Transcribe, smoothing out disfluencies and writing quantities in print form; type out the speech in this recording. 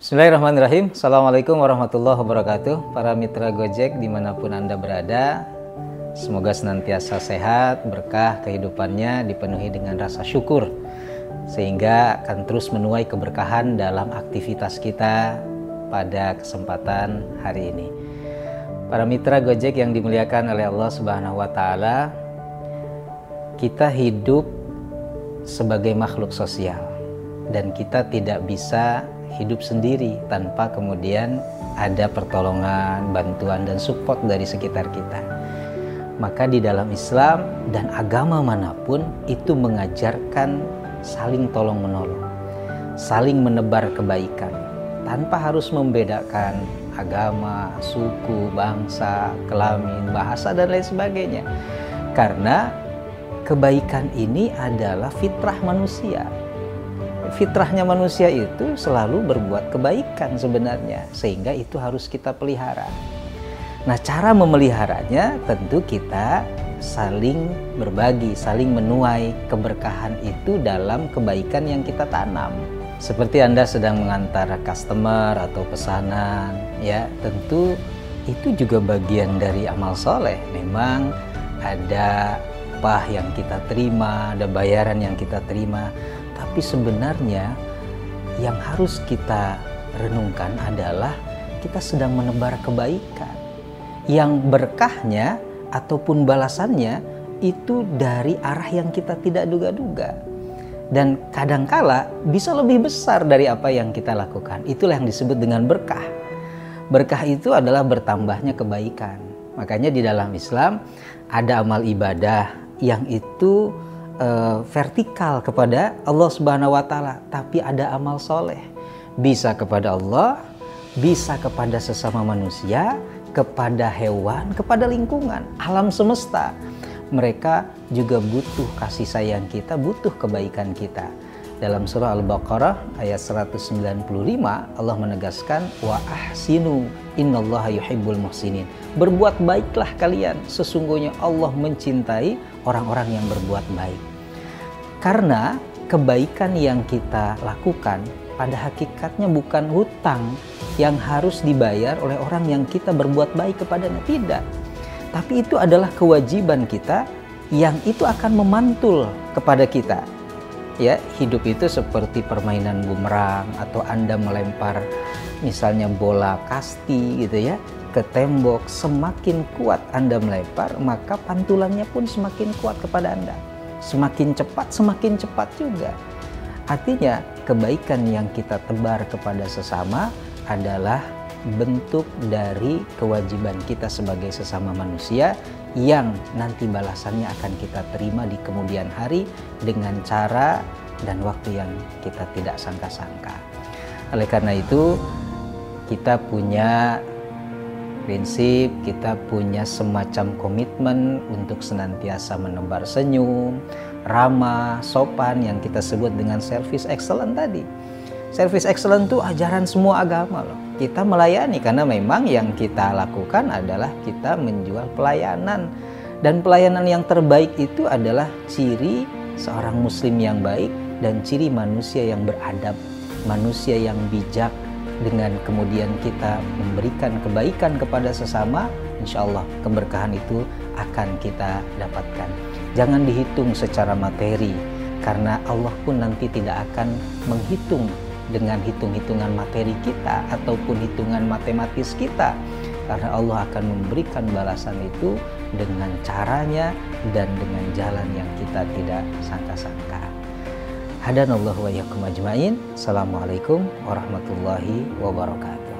Bismillahirrahmanirrahim. Assalamualaikum warahmatullahi wabarakatuh. Para mitra Gojek dimanapun Anda berada, semoga senantiasa sehat, berkah kehidupannya dipenuhi dengan rasa syukur, sehingga akan terus menuai keberkahan dalam aktivitas kita pada kesempatan hari ini. Para mitra Gojek yang dimuliakan oleh Allah Subhanahu wa Ta'ala, kita hidup sebagai makhluk sosial dan kita tidak bisa hidup sendiri tanpa kemudian ada pertolongan, bantuan, dan support dari sekitar kita. Maka di dalam Islam dan agama manapun itu mengajarkan saling tolong-menolong, saling menebar kebaikan, tanpa harus membedakan agama, suku, bangsa, kelamin, bahasa, dan lain sebagainya. Karena kebaikan ini adalah fitrah manusia. Fitrahnya manusia itu selalu berbuat kebaikan sebenarnya, sehingga itu harus kita pelihara. Nah, cara memeliharanya tentu kita saling berbagi, saling menuai keberkahan itu dalam kebaikan yang kita tanam. Seperti Anda sedang mengantar customer atau pesanan, ya tentu itu juga bagian dari amal soleh. Memang ada upah yang kita terima, ada bayaran yang kita terima. Tapi sebenarnya yang harus kita renungkan adalah kita sedang menebar kebaikan. Yang berkahnya ataupun balasannya itu dari arah yang kita tidak duga-duga. Dan kadangkala bisa lebih besar dari apa yang kita lakukan. Itulah yang disebut dengan berkah. Berkah itu adalah bertambahnya kebaikan. Makanya di dalam Islam ada amal ibadah yang itu vertikal kepada Allah Subhanahu wa Ta'ala, tapi ada amal soleh, bisa kepada Allah, bisa kepada sesama manusia, kepada hewan, kepada lingkungan, alam semesta. Mereka juga butuh kasih sayang kita, butuh kebaikan kita. Dalam surah Al-Baqarah ayat 195 Allah menegaskan, wa ahsinu innallaha yuhibbul muhsinin. Berbuat baiklah kalian, sesungguhnya Allah mencintai orang-orang yang berbuat baik. Karena kebaikan yang kita lakukan pada hakikatnya bukan hutang yang harus dibayar oleh orang yang kita berbuat baik kepadanya, tidak. Tapi itu adalah kewajiban kita yang itu akan memantul kepada kita. Ya, hidup itu seperti permainan bumerang, atau Anda melempar misalnya bola kasti gitu ya ke tembok. Semakin kuat Anda melempar, maka pantulannya pun semakin kuat kepada Anda. Semakin cepat juga. Artinya kebaikan yang kita tebar kepada sesama adalah bentuk dari kewajiban kita sebagai sesama manusia yang nanti balasannya akan kita terima di kemudian hari dengan cara dan waktu yang kita tidak sangka-sangka. Oleh karena itu kita punya prinsip, kita punya semacam komitmen untuk senantiasa menebar senyum, ramah, sopan, yang kita sebut dengan service excellent tadi. Service excellent itu ajaran semua agama loh. Kita melayani karena memang yang kita lakukan adalah kita menjual pelayanan. Dan pelayanan yang terbaik itu adalah ciri seorang muslim yang baik dan ciri manusia yang beradab, manusia yang bijak. Dengan kemudian kita memberikan kebaikan kepada sesama, insya Allah keberkahan itu akan kita dapatkan. Jangan dihitung secara materi, karena Allah pun nanti tidak akan menghitung dengan hitung-hitungan materi kita ataupun hitungan matematis kita, karena Allah akan memberikan balasan itu dengan caranya dan dengan jalan yang kita tidak sangka-sangka. Hadanallahu wa iyyakum ajmain. Assalamualaikum warahmatullahi wabarakatuh.